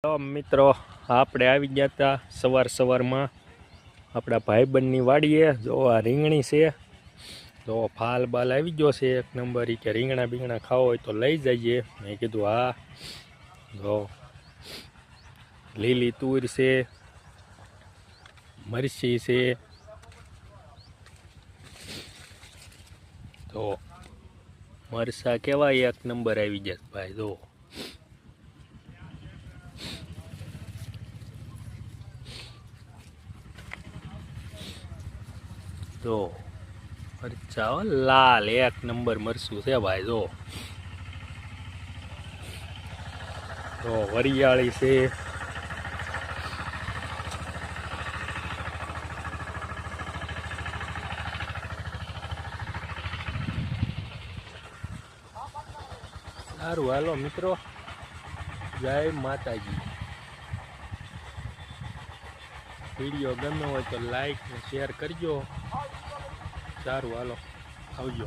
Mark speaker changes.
Speaker 1: તો મિત્રો આપણે આવી ગયા હતા સવારમાં આપણા ભાઈબંધની વાડીએ. જો આ રીંગણી છે, જો ફાલ બાલ આવી ગયો છે એક નંબર. કે રીંગણા બીંગણા ખાવો હોય તો લઈ જઈએ. મેં કીધું હા. જો લીલી તુર છે, મરચી છે, તો મરસા કેવાય એક નંબર આવી ગયા ભાઈ. જો જો મરચા લાલ એક નંબર મરચું છે ભાઈ. જો વરિયાળી છે, સારું હાલો મિત્રો, જય માતાજી. વિડીયો ગમ્યો હોય તો લાઈક ને શેર કરજો. સારું હાલો, આવજો.